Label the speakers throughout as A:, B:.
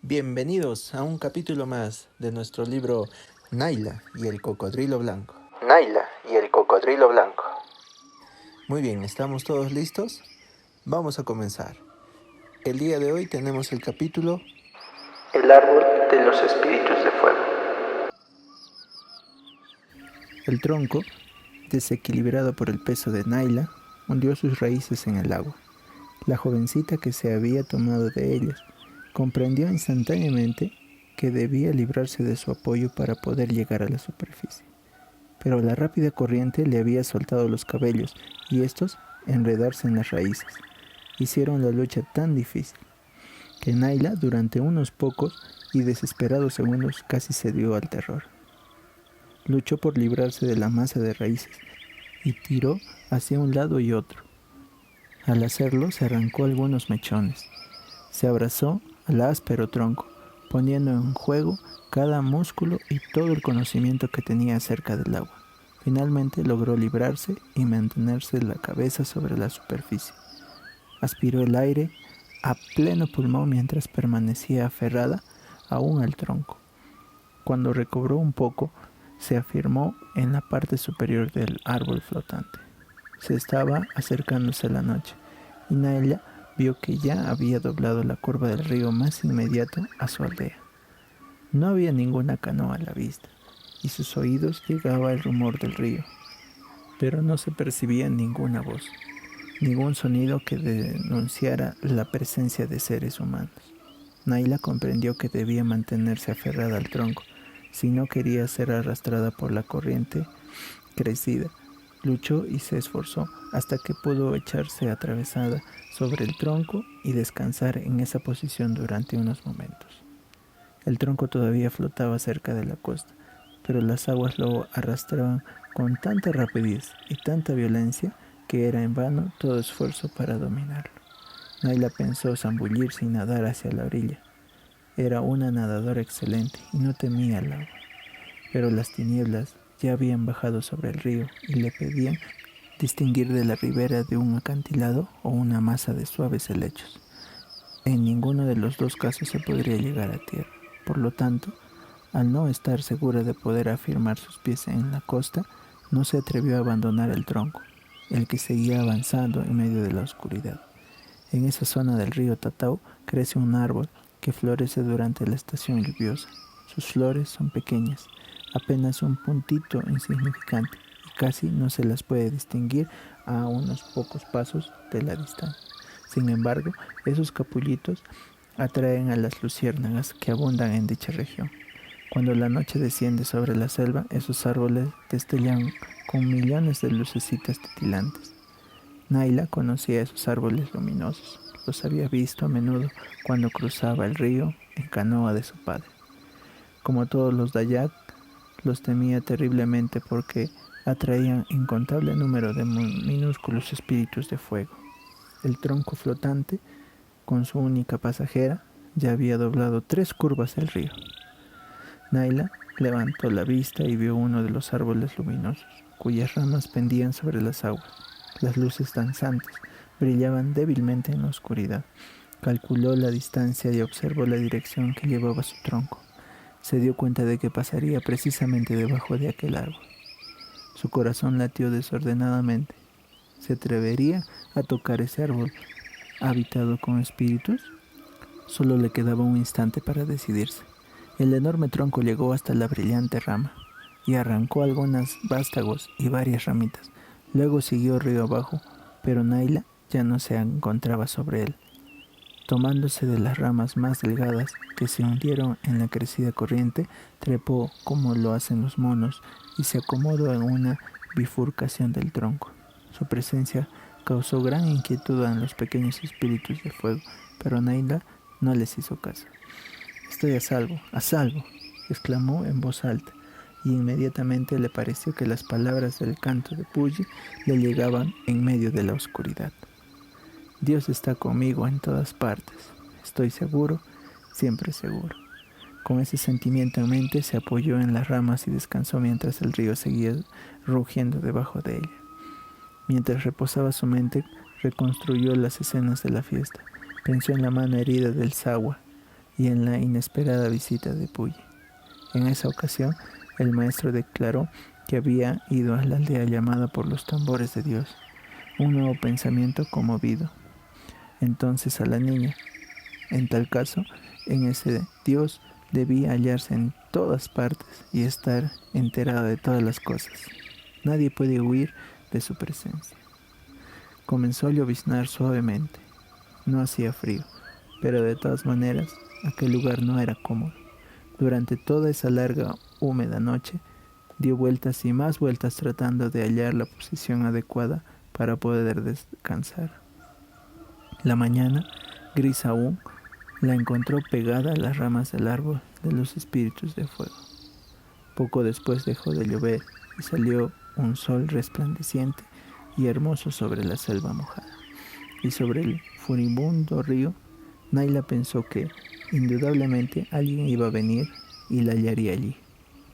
A: Bienvenidos a un capítulo más de nuestro libro Naila y el cocodrilo blanco.
B: Naila y el cocodrilo blanco.
A: Muy bien, ¿estamos todos listos? Vamos a comenzar. El día de hoy tenemos el capítulo
B: El árbol de los espíritus de fuego.
A: El tronco, desequilibrado por el peso de Naila, hundió sus raíces en el agua. La jovencita que se había tomado de ellas comprendió instantáneamente que debía librarse de su apoyo para poder llegar a la superficie. Pero la rápida corriente le había soltado los cabellos y estos, enredarse en las raíces, hicieron la lucha tan difícil que Naila, durante unos pocos y desesperados segundos, casi cedió al terror. Luchó por librarse de la masa de raíces y tiró hacia un lado y otro. Al hacerlo, se arrancó algunos mechones. Se abrazó al áspero tronco, poniendo en juego cada músculo y todo el conocimiento que tenía acerca del agua. Finalmente logró librarse y mantenerse la cabeza sobre la superficie. Aspiró el aire a pleno pulmón mientras permanecía aferrada aún al tronco. Cuando recobró un poco, se afirmó en la parte superior del árbol flotante. Se estaba acercándose la noche y Naila vio que ya había doblado la curva del río más inmediato a su aldea. No había ninguna canoa a la vista y sus oídos llegaba el rumor del río, pero no se percibía ninguna voz, ningún sonido que denunciara la presencia de seres humanos. Naila comprendió que debía mantenerse aferrada al tronco si no quería ser arrastrada por la corriente crecida. Luchó y se esforzó hasta que pudo echarse atravesada sobre el tronco y descansar en esa posición durante unos momentos. El tronco todavía flotaba cerca de la costa, pero las aguas lo arrastraban con tanta rapidez y tanta violencia que era en vano todo esfuerzo para dominarlo. Naila pensó zambullirse y nadar hacia la orilla. Era una nadadora excelente y no temía el agua, pero las tinieblas ya habían bajado sobre el río y le pedían distinguir de la ribera de un acantilado o una masa de suaves helechos. En ninguno de los dos casos se podría llegar a tierra. Por lo tanto, al no estar segura de poder afirmar sus pies en la costa, no se atrevió a abandonar el tronco, el que seguía avanzando en medio de la oscuridad. En esa zona del río Tatao crece un árbol que florece durante la estación lluviosa. Sus flores son pequeñas, apenas un puntito insignificante, y casi no se las puede distinguir a unos pocos pasos de la distancia. Sin embargo, esos capullitos atraen a las luciérnagas que abundan en dicha región. Cuando la noche desciende sobre la selva, esos árboles destellan con millones de lucecitas titilantes. Naila conocía esos árboles luminosos. Los había visto a menudo cuando cruzaba el río en canoa de su padre. Como todos los Dayak, los temía terriblemente porque atraían incontable número de minúsculos espíritus de fuego. El tronco flotante, con su única pasajera, ya había doblado 3 curvas del río. Naila levantó la vista y vio uno de los árboles luminosos, cuyas ramas pendían sobre las aguas. Las luces danzantes brillaban débilmente en la oscuridad. Calculó la distancia y observó la dirección que llevaba su tronco. Se dio cuenta de que pasaría precisamente debajo de aquel árbol. Su corazón latió desordenadamente. ¿Se atrevería a tocar ese árbol habitado con espíritus? Solo le quedaba un instante para decidirse. El enorme tronco llegó hasta la brillante rama y arrancó algunos vástagos y varias ramitas. Luego siguió río abajo, pero Naila ya no se encontraba sobre él. Tomándose de las ramas más delgadas que se hundieron en la crecida corriente, trepó como lo hacen los monos y se acomodó en una bifurcación del tronco. Su presencia causó gran inquietud en los pequeños espíritus de fuego, pero Naila no les hizo caso. «Estoy a salvo», exclamó en voz alta, y inmediatamente le pareció que las palabras del canto de Puyi le llegaban en medio de la oscuridad. «Dios está conmigo en todas partes. Estoy seguro, siempre seguro». Con ese sentimiento en mente se apoyó en las ramas y descansó mientras el río seguía rugiendo debajo de ella. Mientras reposaba su mente, reconstruyó las escenas de la fiesta. Pensó en la mano herida del Sawa y en la inesperada visita de Puyi. En esa ocasión, el maestro declaró que había ido a la aldea llamada por los tambores de Dios. Un nuevo pensamiento conmovido entonces a la niña. En tal caso, en ese Dios debía hallarse en todas partes y estar enterado de todas las cosas. Nadie puede huir de su presencia. Comenzó a lloviznar suavemente. No hacía frío, pero de todas maneras, aquel lugar no era cómodo. Durante toda esa larga, húmeda noche, dio vueltas y más vueltas tratando de hallar la posición adecuada para poder descansar. La mañana, gris aún, la encontró pegada a las ramas del árbol de los espíritus de fuego. Poco después dejó de llover y salió un sol resplandeciente y hermoso sobre la selva mojada. Y sobre el furibundo río, Naila pensó que, indudablemente, alguien iba a venir y la hallaría allí.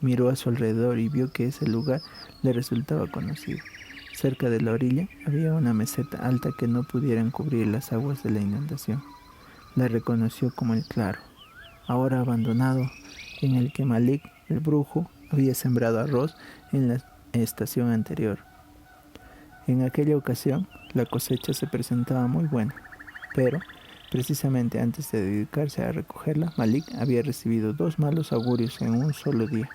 A: Miró a su alrededor y vio que ese lugar le resultaba conocido. Cerca de la orilla había una meseta alta que no pudieran cubrir las aguas de la inundación. La reconoció como el claro, ahora abandonado, en el que Malik, el brujo, había sembrado arroz en la estación anterior. En aquella ocasión, la cosecha se presentaba muy buena, pero, precisamente antes de dedicarse a recogerla, Malik había recibido 2 malos augurios en un solo día.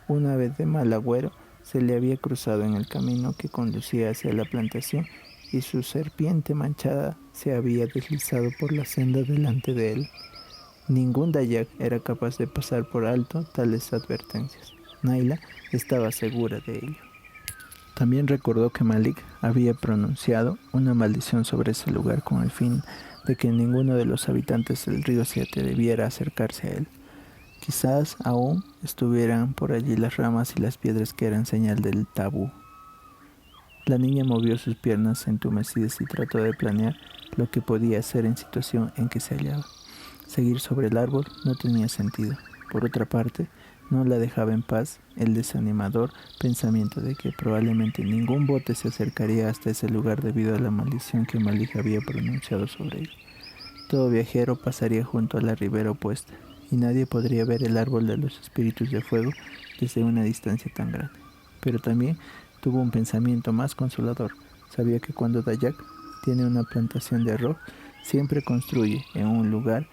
A: Una vez de mal agüero, se le había cruzado en el camino que conducía hacia la plantación y su serpiente manchada se había deslizado por la senda delante de él. Ningún Dayak era capaz de pasar por alto tales advertencias. Naila estaba segura de ello. También recordó que Malik había pronunciado una maldición sobre ese lugar con el fin de que ninguno de los habitantes del río Siete debiera acercarse a él. Quizás aún estuvieran por allí las ramas y las piedras que eran señal del tabú. La niña movió sus piernas entumecidas y trató de planear lo que podía hacer en situación en que se hallaba. Seguir sobre el árbol no tenía sentido. Por otra parte, no la dejaba en paz el desanimador pensamiento de que probablemente ningún bote se acercaría hasta ese lugar debido a la maldición que Malik había pronunciado sobre él. Todo viajero pasaría junto a la ribera opuesta, y nadie podría ver el árbol de los espíritus de fuego desde una distancia tan grande. Pero también tuvo un pensamiento más consolador. Sabía que cuando Dayak tiene una plantación de arroz, siempre construye en un lugar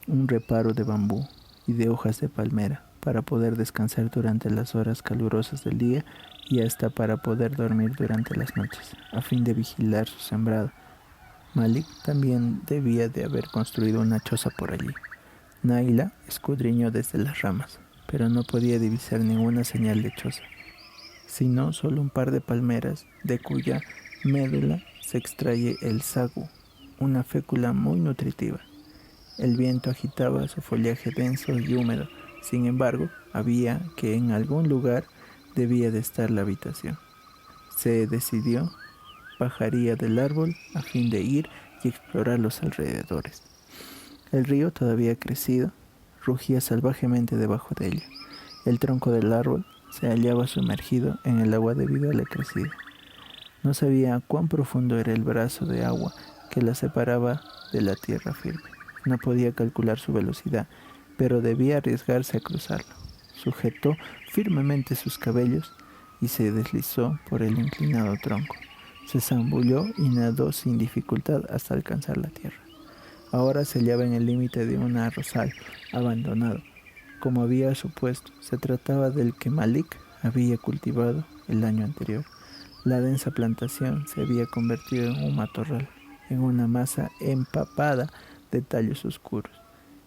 A: un reparo de bambú y de hojas de palmera para poder descansar durante las horas calurosas del día y hasta para poder dormir durante las noches, a fin de vigilar su sembrado. Malik también debía de haber construido una choza por allí. Naila escudriñó desde las ramas, pero no podía divisar ninguna señal de choza, sino solo un par de palmeras de cuya médula se extrae el sagu, una fécula muy nutritiva. El viento agitaba su follaje denso y húmedo. Sin embargo, había que en algún lugar debía de estar la habitación. Se decidió, bajaría del árbol a fin de ir y explorar los alrededores. El río, todavía crecido, rugía salvajemente debajo de ella. El tronco del árbol se hallaba sumergido en el agua debido a la crecida. No sabía cuán profundo era el brazo de agua que la separaba de la tierra firme. No podía calcular su velocidad, pero debía arriesgarse a cruzarlo. Sujetó firmemente sus cabellos y se deslizó por el inclinado tronco. Se zambulló y nadó sin dificultad hasta alcanzar la tierra. Ahora se hallaba en el límite de un arrozal abandonado. Como había supuesto, se trataba del que Malik había cultivado el año anterior. La densa plantación se había convertido en un matorral, en una masa empapada de tallos oscuros.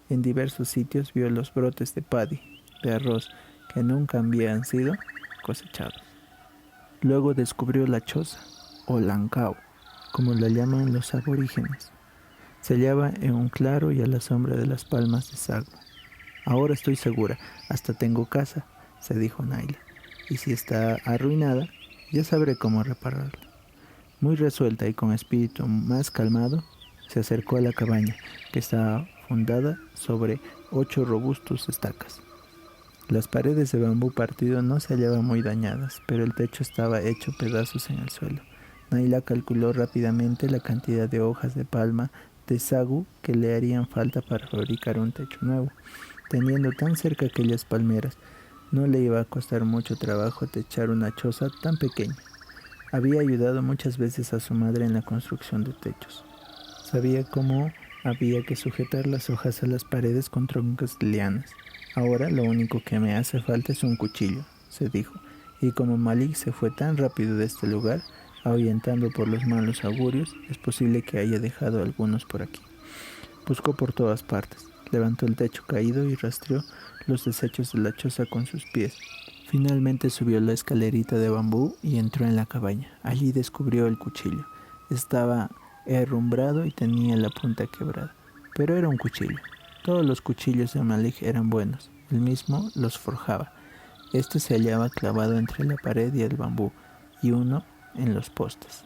A: En diversos sitios vio los brotes de paddy, de arroz, que nunca habían sido cosechados. Luego descubrió la choza, o lancao, como la llaman los aborígenes. Se hallaba en un claro y a la sombra de las palmas de sago. Ahora estoy segura, hasta tengo casa, se dijo Naila, y si está arruinada, ya sabré cómo repararla. Muy resuelta y con espíritu más calmado, se acercó a la cabaña, que estaba fundada sobre 8 robustos estacas. Las paredes de bambú partido no se hallaban muy dañadas, pero el techo estaba hecho pedazos en el suelo. Naila calculó rápidamente la cantidad de hojas de palma de sagu que le harían falta para fabricar un techo nuevo. Teniendo tan cerca aquellas palmeras, no le iba a costar mucho trabajo techar una choza tan pequeña. Había ayudado muchas veces a su madre en la construcción de techos. Sabía cómo había que sujetar las hojas a las paredes con troncos de lianas. Ahora lo único que me hace falta es un cuchillo, se dijo, y como Malik se fue tan rápido de este lugar, ahuyentando por los malos augurios, es posible que haya dejado algunos por aquí. Buscó por todas partes, levantó el techo caído y rastreó los desechos de la choza con sus pies. Finalmente subió la escalerita de bambú y entró en la cabaña. Allí descubrió el cuchillo. Estaba herrumbrado y tenía la punta quebrada, pero era un cuchillo. Todos los cuchillos de Malik eran buenos, él mismo los forjaba. Este se hallaba clavado entre la pared y el bambú, y uno en los postes.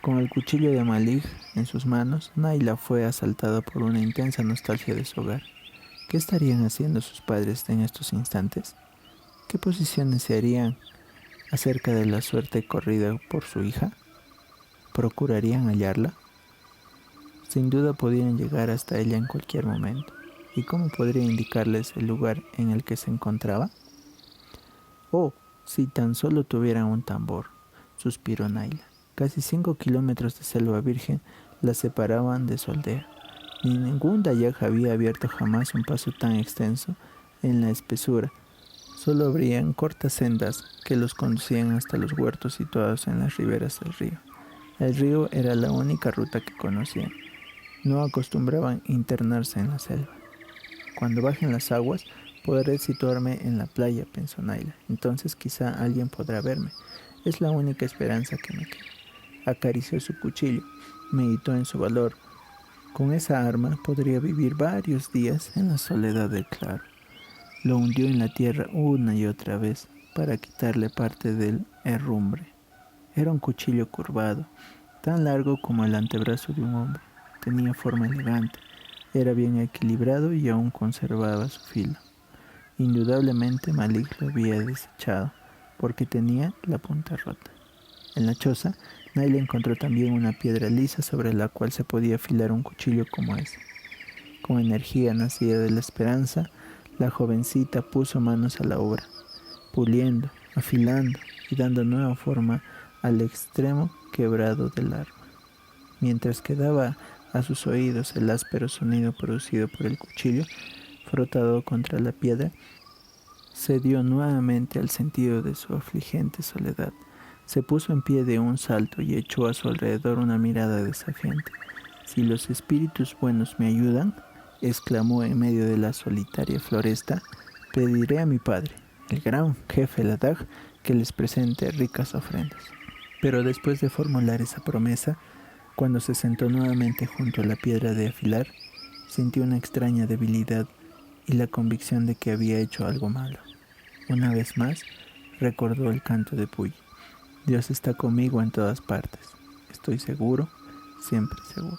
A: Con el cuchillo de Malik en sus manos, Naila fue asaltada por una intensa nostalgia de su hogar. ¿Qué estarían haciendo sus padres en estos instantes? ¿Qué posiciones se harían acerca de la suerte corrida por su hija? ¿Procurarían hallarla? Sin duda podían llegar hasta ella en cualquier momento. ¿Y cómo podría indicarles el lugar en el que se encontraba? Oh, si tan solo tuvieran un tambor, suspiró Naila. Casi 5 kilómetros de selva virgen la separaban de su aldea. Ni ningún dayak había abierto jamás un paso tan extenso en la espesura. Solo abrían cortas sendas que los conducían hasta los huertos situados en las riberas del río. El río era la única ruta que conocían. No acostumbraban internarse en la selva. Cuando bajen las aguas, podré situarme en la playa, pensó Naila. Entonces quizá alguien podrá verme. Es la única esperanza que me queda. Acarició su cuchillo, meditó en su valor. Con esa arma podría vivir varios días en la soledad del claro. Lo hundió en la tierra una y otra vez para quitarle parte del herrumbre. Era un cuchillo curvado, tan largo como el antebrazo de un hombre. Tenía forma elegante, era bien equilibrado y aún conservaba su filo. Indudablemente Malik lo había desechado, porque tenía la punta rota. En la choza, Naila encontró también una piedra lisa sobre la cual se podía afilar un cuchillo como ese. Con energía nacida de la esperanza, la jovencita puso manos a la obra, puliendo, afilando y dando nueva forma al extremo quebrado del arma. Mientras quedaba a sus oídos el áspero sonido producido por el cuchillo frotado contra la piedra, se dio nuevamente al sentido de su afligente soledad. Se puso en pie de un salto y echó a su alrededor una mirada desafiante. «Si los espíritus buenos me ayudan», exclamó en medio de la solitaria floresta, «pediré a mi padre, el gran jefe Ladaj, que les presente ricas ofrendas». Pero después de formular esa promesa, cuando se sentó nuevamente junto a la piedra de afilar, sintió una extraña debilidad y la convicción de que había hecho algo malo. Una vez más, recordó el canto de Puyi. Dios está conmigo en todas partes. Estoy seguro, siempre seguro.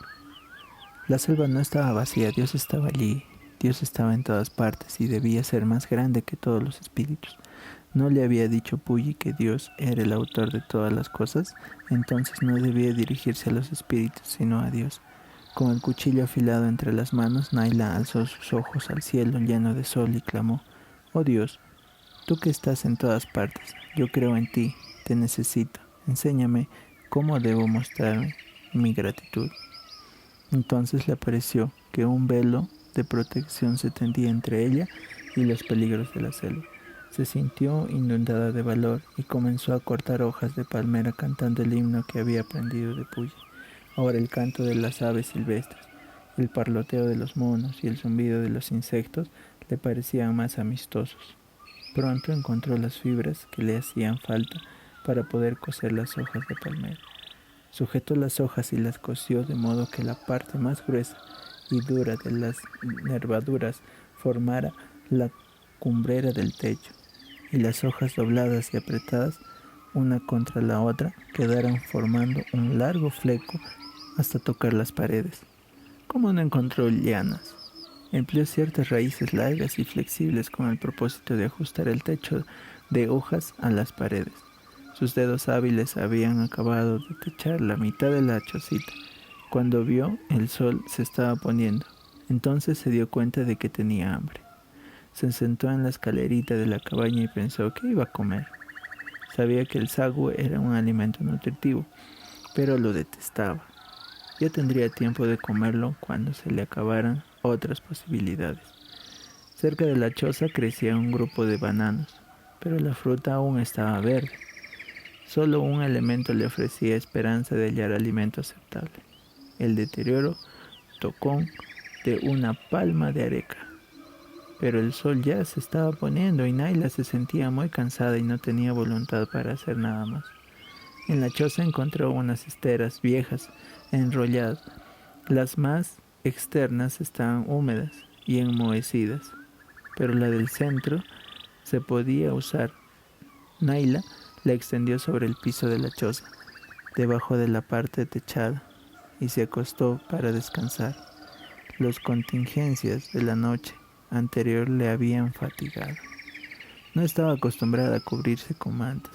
A: La selva no estaba vacía, Dios estaba allí. Dios estaba en todas partes y debía ser más grande que todos los espíritus. ¿No le había dicho Puyi que Dios era el autor de todas las cosas? Entonces no debía dirigirse a los espíritus, sino a Dios. Con el cuchillo afilado entre las manos, Naila alzó sus ojos al cielo lleno de sol y clamó: «Oh Dios, tú que estás en todas partes, yo creo en ti, te necesito. Enséñame cómo debo mostrar mi gratitud». Entonces le pareció que un velo de protección se tendía entre ella y los peligros de la selva. Se sintió inundada de valor y comenzó a cortar hojas de palmera cantando el himno que había aprendido de Puyi. Ahora el canto de las aves silvestres, el parloteo de los monos y el zumbido de los insectos le parecían más amistosos. Pronto encontró las fibras que le hacían falta para poder coser las hojas de palmera. Sujetó las hojas y las cosió de modo que la parte más gruesa y dura de las nervaduras formara la cumbrera del techo, y las hojas dobladas y apretadas una contra la otra quedaran formando un largo fleco hasta tocar las paredes. Como no encontró lianas, empleó ciertas raíces largas y flexibles con el propósito de ajustar el techo de hojas a las paredes. Sus dedos hábiles habían acabado de techar la mitad de la chocita. Cuando vio, el sol se estaba poniendo. Entonces se dio cuenta de que tenía hambre. Se sentó en la escalerita de la cabaña y pensó que iba a comer. Sabía que el sagú era un alimento nutritivo, pero lo detestaba. Ya tendría tiempo de comerlo cuando se le acabaran otras posibilidades. Cerca de la choza crecía un grupo de bananos, pero la fruta aún estaba verde. Solo un elemento le ofrecía esperanza de hallar alimento aceptable: el deterioro tocón de una palma de areca. Pero el sol ya se estaba poniendo y Naila se sentía muy cansada y no tenía voluntad para hacer nada más. En la choza encontró unas esteras viejas enrolladas. Las más externas estaban húmedas y enmohecidas, pero la del centro se podía usar. Naila la extendió sobre el piso de la choza, debajo de la parte techada, y se acostó para descansar. Las contingencias de la noche anterior le habían fatigado. No estaba acostumbrada a cubrirse con mantas,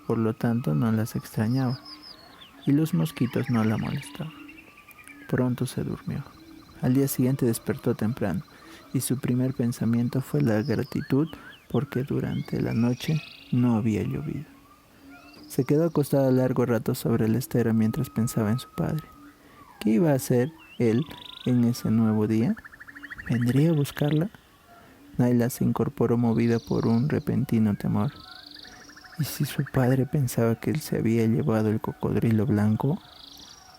A: por lo tanto no las extrañaba, y los mosquitos no la molestaban. Pronto se durmió. Al día siguiente despertó temprano, y su primer pensamiento fue la gratitud porque durante la noche no había llovido. Se quedó acostada largo rato sobre la estera mientras pensaba en su padre. ¿Qué iba a hacer él en ese nuevo día? ¿Vendría a buscarla? Naila se incorporó movida por un repentino temor. ¿Y si su padre pensaba que él se había llevado el cocodrilo blanco?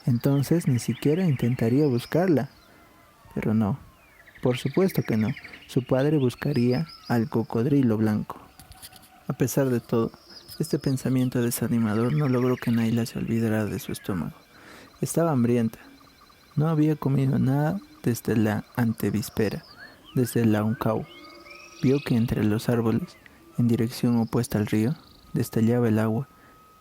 A: Entonces ni siquiera intentaría buscarla. Pero no, por supuesto que no. Su padre buscaría al cocodrilo blanco. A pesar de todo, este pensamiento desanimador no logró que Naila se olvidara de su estómago. Estaba hambrienta. No había comido nada desde la antevíspera, desde la Uncau. Vio que entre los árboles, en dirección opuesta al río, destallaba el agua.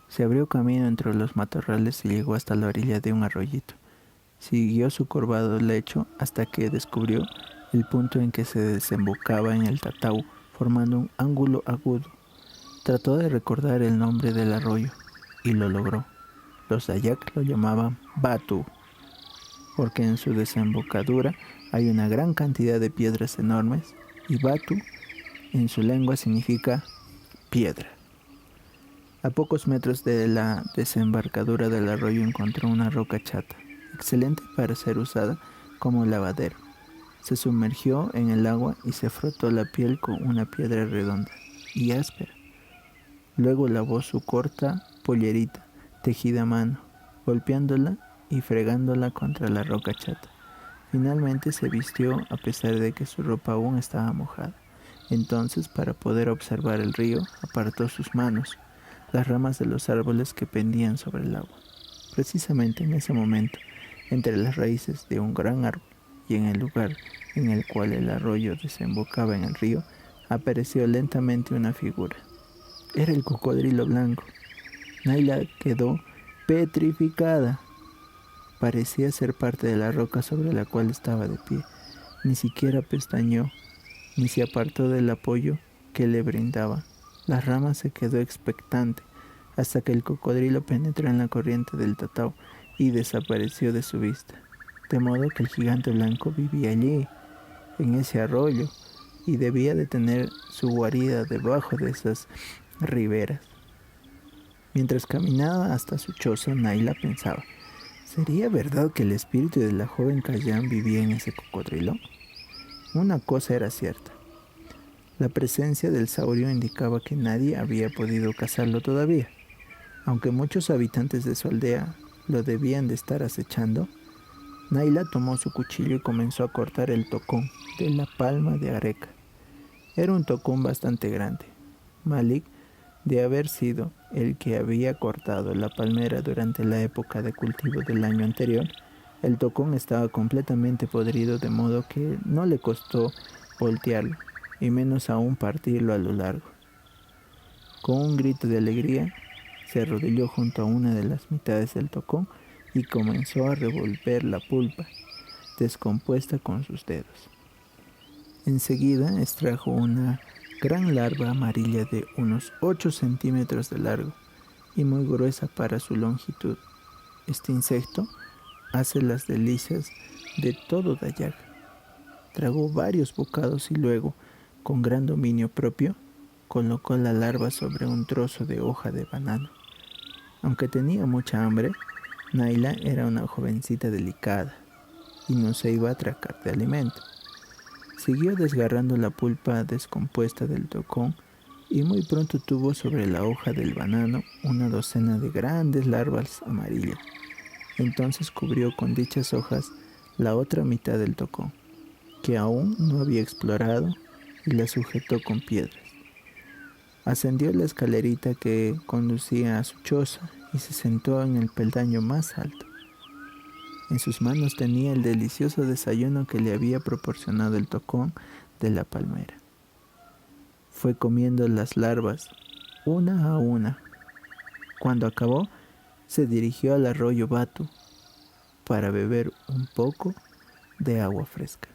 A: Se abrió camino entre los matorrales y llegó hasta la orilla de un arroyito. Siguió su curvado lecho hasta que descubrió el punto en que se desembocaba en el Tatau, formando un ángulo agudo. Trató de recordar el nombre del arroyo, y lo logró. Los Dayak lo llamaban Batu, porque en su desembocadura hay una gran cantidad de piedras enormes, y Batu en su lengua significa piedra. A pocos metros de la desembarcadura del arroyo encontró una roca chata, excelente para ser usada como lavadero. Se sumergió en el agua y se frotó la piel con una piedra redonda y áspera. Luego lavó su corta pollerita, tejida a mano, golpeándola y fregándola contra la roca chata. Finalmente se vistió a pesar de que su ropa aún estaba mojada. Entonces, para poder observar el río, apartó sus manos, las ramas de los árboles que pendían sobre el agua. Precisamente en ese momento, entre las raíces de un gran árbol y en el lugar en el cual el arroyo desembocaba en el río, apareció lentamente una figura. Era el cocodrilo blanco. Naila quedó petrificada. Parecía ser parte de la roca sobre la cual estaba de pie. Ni siquiera pestañeó, ni se apartó del apoyo que le brindaba. La rama se quedó expectante hasta que el cocodrilo penetró en la corriente del Tatao y desapareció de su vista. De modo que el gigante blanco vivía allí, en ese arroyo, y debía de tener su guarida debajo de esas riberas. Mientras caminaba hasta su choza, Naila pensaba: ¿sería verdad que el espíritu de la joven Kayan vivía en ese cocodrilo? Una cosa era cierta: la presencia del saurio indicaba que nadie había podido cazarlo todavía. Aunque muchos habitantes de su aldea lo debían de estar acechando, Naila tomó su cuchillo y comenzó a cortar el tocón de la palma de areca. Era un tocón bastante grande. Malik, de haber sido el que había cortado la palmera durante la época de cultivo del año anterior, el tocón estaba completamente podrido, de modo que no le costó voltearlo, y menos aún partirlo a lo largo. Con un grito de alegría, se arrodilló junto a una de las mitades del tocón y comenzó a revolver la pulpa, descompuesta con sus dedos. Enseguida extrajo una gran larva amarilla de unos 8 centímetros de largo y muy gruesa para su longitud. Este insecto hace las delicias de todo Dayak. Tragó varios bocados y luego, con gran dominio propio, colocó la larva sobre un trozo de hoja de banano. Aunque tenía mucha hambre, Naila era una jovencita delicada y no se iba a atracar de alimento. Siguió desgarrando la pulpa descompuesta del tocón y muy pronto tuvo sobre la hoja del banano una docena de grandes larvas amarillas. Entonces cubrió con dichas hojas la otra mitad del tocón, que aún no había explorado, y la sujetó con piedras. Ascendió la escalerita que conducía a su choza y se sentó en el peldaño más alto. En sus manos tenía el delicioso desayuno que le había proporcionado el tocón de la palmera. Fue comiendo las larvas, una a una. Cuando acabó, se dirigió al arroyo Batu para beber un poco de agua fresca.